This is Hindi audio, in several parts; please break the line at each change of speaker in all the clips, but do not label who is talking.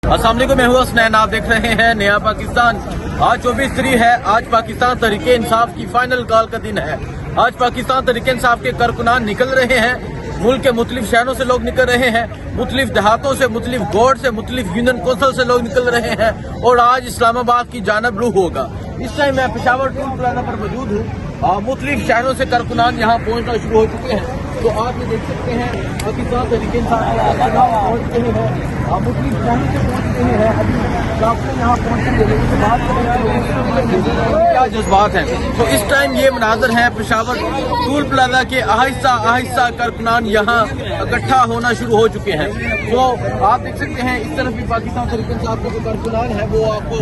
अस्सलाम वालेकुम, मैं हूं हसनैन। आप देख रहे हैं नया पाकिस्तान। आज 24 है। आज पाकिस्तान तहरीक इंसाफ की फाइनल कॉल का दिन है। आज पाकिस्तान तहरीक इंसाफ के कारकुनान निकल रहे हैं। मुल्क के मुख्तलिफ शहरों से लोग निकल रहे हैं, मुख्तलिफ देहातों से, मुख्तलिफ गोड से, मुख्तलिफ यूनियन कौंसिल से लोग निकल रहे हैं और आज इस्लामाबाद की जानब रुख होगा। इस टाइम मैं पेशावर टूल प्लाजा पर मौजूद हूँ। मुख्तलिफ शहरों से कारकुनान यहाँ पहुँचना शुरू हो चुके हैं। तो आप ये देख सकते हैं पाकिस्तान तहरीक इंसाफ पहुँच रहे हैं, मुख्तलिफ शहरों से पहुँच रहे हैं। अभी काफी यहाँ पहुँचेंगे, क्या जज्बात हैं। तो इस टाइम ये मनाजर है पेशावर टूल प्लाजा के। आहिस्ता आहिस्ता कारकुनान यहाँ इकट्ठा होना शुरू हो चुके हैं। तो आप देख सकते हैं इस तरफ भी पाकिस्तान तहरीक इंसाफ के जो कारकुनान है वो आपको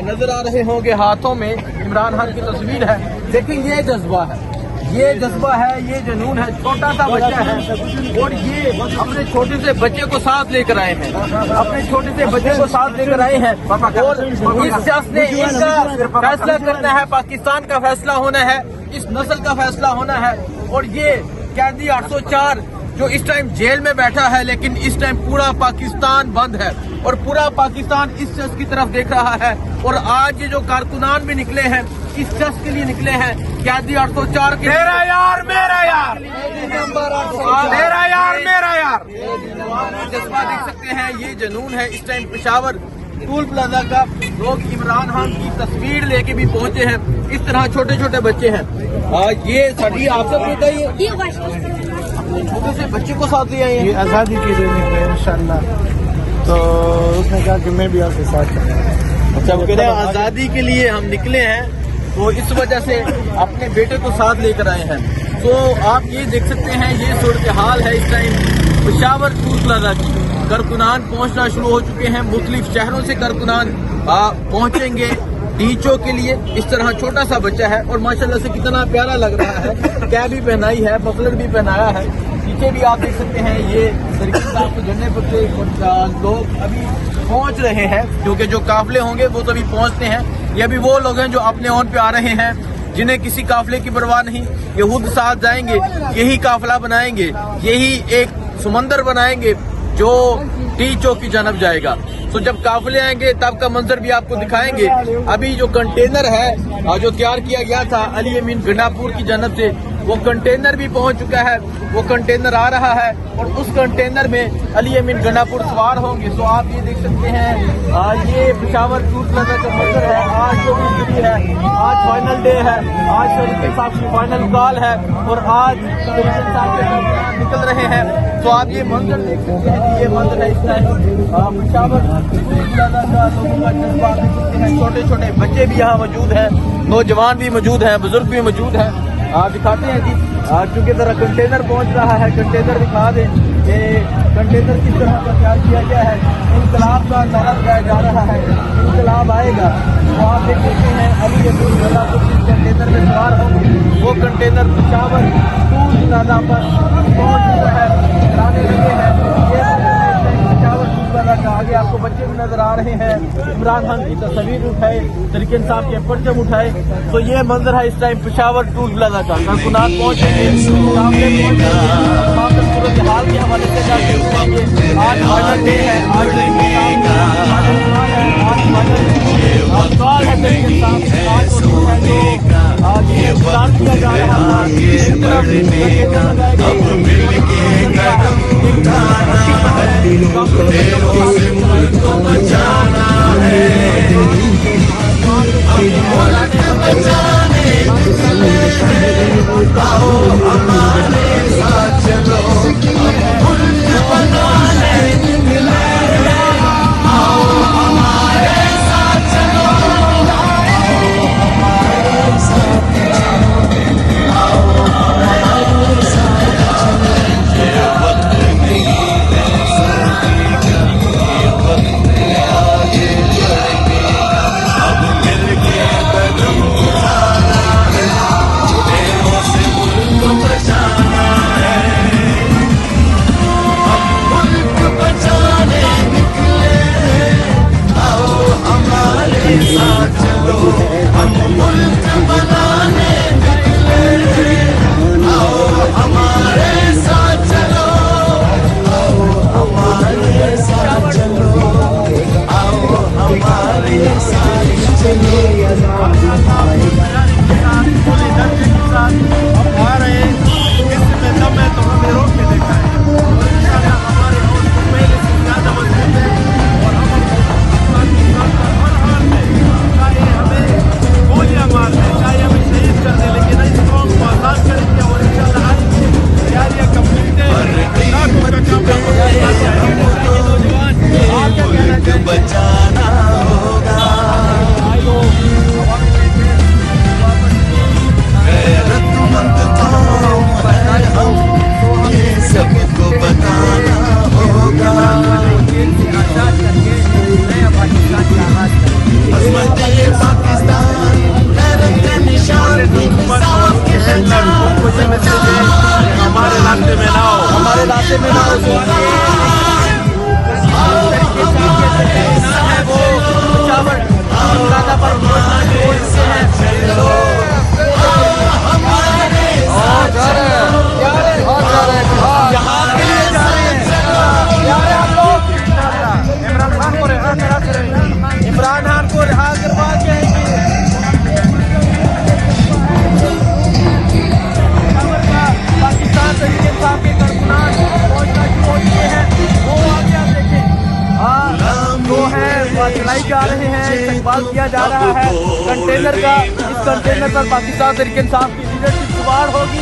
नजर आ रहे होंगे। हाथों में इमरान खान की तस्वीर है। देखिए ये जज्बा है, ये जज्बा है, ये जुनून है। छोटा सा बच्चा है और ये अपने छोटे से बच्चे को साथ लेकर आए हैं, अपने छोटे से बच्चे को साथ लेकर आए हैं। और इस शख्स ने इनका फैसला करना है, पाकिस्तान का फैसला होना है, इस नस्ल का फैसला होना है। और ये कैदी 804 जो इस टाइम जेल में बैठा है, लेकिन इस टाइम पूरा पाकिस्तान बंद है और पूरा पाकिस्तान इस शख्स की तरफ देख रहा है। और आज ये जो कारकुनान भी निकले हैं इस शख्स के लिए निकले हैं, कैदी 804 के।
मेरा यार, मेरा यार, मेरा यार, मेरा यार।
जज्बा देख सकते हैं, ये जुनून है इस टाइम पेशावर टूल प्लाजा का। लोग इमरान खान की तस्वीर लेके भी पहुंचे हैं। इस तरह छोटे छोटे बच्चे हैं। ये साड़ी आपसे बताइए, अपने छोटे से बच्चे को साथ ले आए हैं।
आज़ादी के लिए निकले इंशाल्लाह, तो उसने कहा कि मैं भी आपके साथ चलूंगा।
अच्छा, वो कह रहे हैं आज़ादी के लिए हम निकले हैं, तो इस वजह से अपने बेटे को साथ लेकर आए हैं। तो आप ये देख सकते हैं, ये सूरत हाल है इस टाइम पेशावर टूल प्लाजा की। कारकुनान पहुंचना शुरू हो चुके हैं, मुख्तलिफ शहरों से कारकुनान पहुंचेंगे डीचो के लिए। इस तरह छोटा सा बच्चा है और माशाल्लाह से कितना प्यारा लग रहा है। कैप भी पहनाई है, मफलर भी पहनाया है। पीछे भी आप देख सकते हैं, ये तहरीक इंसाफ के झंडे पर लोग अभी पहुंच रहे हैं, क्योंकि जो काफिले होंगे वो तभी पहुंचते हैं। ये भी वो लोग हैं जो अपने ओन पे आ रहे हैं, जिन्हें किसी काफिले की परवाह नहीं। ये खुद साथ जाएंगे, यही काफिला बनाएंगे, यही एक समंदर बनाएंगे जो डीचो की जानब जाएगा। तो जब काफिले आएंगे तब का मंजर भी आपको दिखाएंगे। अभी जो कंटेनर है जो तैयार किया गया था अली अमीन गंडापुर की जानब से, वो कंटेनर भी पहुंच चुका है। वो कंटेनर आ रहा है और उस कंटेनर में अली अमीन गंडापुर सवार होंगे। तो आप ये देख सकते हैं, ये पेशावर टूल प्लाजा का मंजर है। आज 24 है, आज फाइनल डे है, आज तहरीक इंसाफ की फाइनल कॉल है और आज तहरीक इंसाफ के निकल रहे हैं। तो आप ये मंजर देख सकते हैं, ये मंजर है इस टाइम पेशावर टूल प्लाजा का। लोगों का जज्बा देख सकते हैं, छोटे छोटे बच्चे भी यहाँ मौजूद हैं, नौजवान भी मौजूद हैं, बुजुर्ग भी मौजूद हैं। दिखाते हैं जी, क्योंकि जरा कंटेनर पहुंच रहा है, कंटेनर दिखा दें कि कंटेनर किस तरह का तैयार किया गया है। इनकलाब का नारा लगाया जा रहा है, इनकलाब आएगा। तो आप देख सकते हैं अली अमीन गंडापुर जिस कंटेनर में सवार होंगे, वो कंटेनर पेशावर टूल प्लाजा पर पहुंच चुका है, कराने लगे हैं। पेशावर टूल प्लाजा का आगे आपको बच्चे भी नजर आ रहे हैं। इमरान खान की तस्वीर उठाए, तहरीक इंसाफ के परचम उठाए। तो ये मंजर है इस टाइम पेशावर टूल प्लाजा का। कारकुनान पहुंचेंगे, सामने पहुंचेंगे, सूरत हाल के हवाले से जाके आज फाइनल डे है, आज प्लान किया जा रहा
बचाना होगा, गैरतमंद कौम है हम, ये सबको बताना होगा। अज़मत-ए पाकिस्तान गैरत का निशान, इंसाफ की पहचान।
हमारे रास्ते में ना हो, हमारे रास्ते में ना हो। वो पेशावर प्लाजा पर इमरान खान को रिहा करवा जाएंगे। पाकिस्तान तरीके इंसाफ के कारकुनान पहुंचना शुरू हो चुके हैं। वो आगे आप देखें जो है चलाई जा रहे हैं, इस्तेमाल किया जा रहा है कंटेनर का। इस कंटेनर पर पाकिस्तान तरीके इंसाफ की लीडरशिप सवार होगी।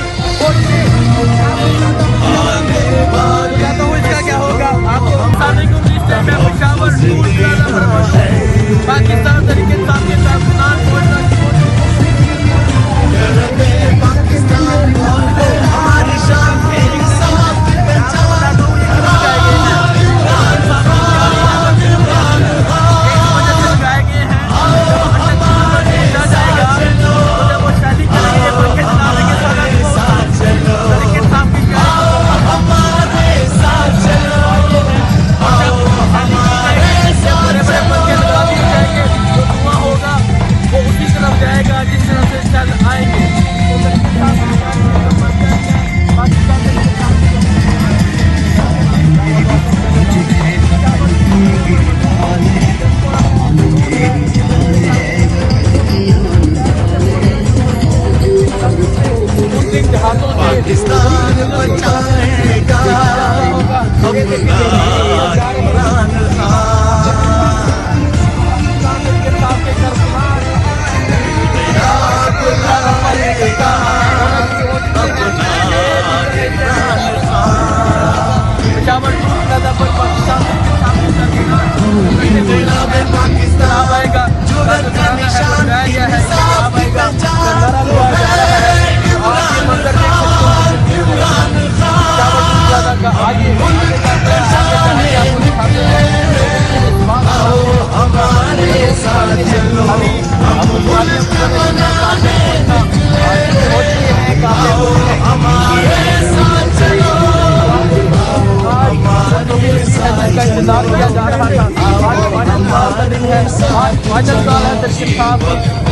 कहता हूँ इसका क्या होगा आपको पेशावर पाकिस्तान तरीके इंसाफ के कारकुनान पहुंचना शुरू हो चुके
पाकिस्तान बचाएगा अपना इमरान पाकिस्तान आएगा, जुर्रत का निशान, इंसाफ की पहचान। हमारे साथ चलो, हमारे साथ चलो,
का इंतजार किया जा रहा था। आज फाइनल साल है तरीके इंसाफ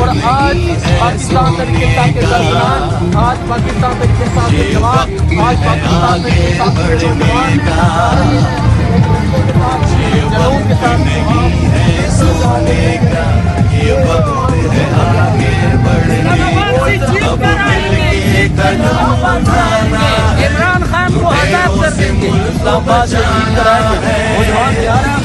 और आज पाकिस्तान तरीके इंसाफ के कारकुनान, आज पाकिस्तान तरीके इंसाफ के जवान, आज पाकिस्तान तरीके इंसाफ के जवान जवानों के साथ इमरान खान को आजाद कर देंगे, इस्लामाबाद से जीत कराएंगे। वो जवान तैयार है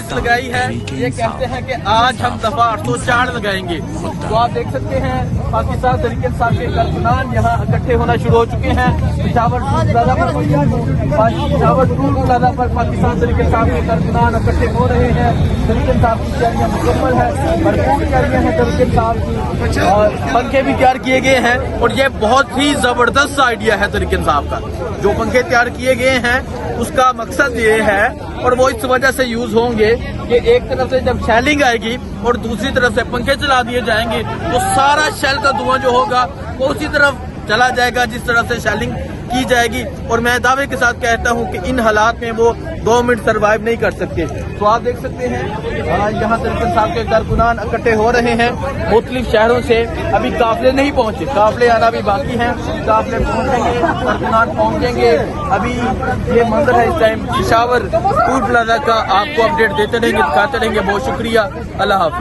लगाई है। ये कहते हैं कि आज हम दफा 804 लगाएंगे। तो आप देख सकते हैं पाकिस्तान तरीके इंसाफ के कारकुनान यहाँ इकट्ठे होना शुरू हो चुके हैं। पेशावर प्लाजा पर पाकिस्तान तरीके इंसाफ के कारकुनान इकट्ठे हो रहे हैं। तरीके इंसाफ की तैयारियां मुकम्मल है, भरपूर तैयारियां हैं तरीके इंसाफ की, और पंखे भी तैयार किए गए हैं। और ये बहुत ही जबरदस्त आइडिया है तरीके इंसाफ का। जो पंखे तैयार किए गए हैं उसका मकसद ये है, और वो इस वजह से यूज होंगे कि एक तरफ से जब शेलिंग आएगी और दूसरी तरफ से पंखे चला दिए जाएंगे तो सारा शेल का धुआं जो होगा वो उसी तरफ चला जाएगा जिस तरह से शेलिंग की जाएगी। और मैं दावे के साथ कहता हूं कि इन हालात में वो 2 मिनट सरवाइव नहीं कर सकते। तो आप देख सकते हैं यहाँ तरीके इंसाफ के कारकुनान इकट्ठे हो रहे हैं मुख्तलिफ शहरों से। अभी काफिले नहीं पहुंचे, काफिले आना भी बाकी हैं। काफिले पहुंचेंगे, कारकुनान पहुंचेंगे। अभी ये मंजर है इस टाइम पेशावर टूल प्लाजा का। आपको अपडेट देते रहेंगे, दिखाते रहेंगे। बहुत शुक्रिया, अल्लाह हाफ़िज़।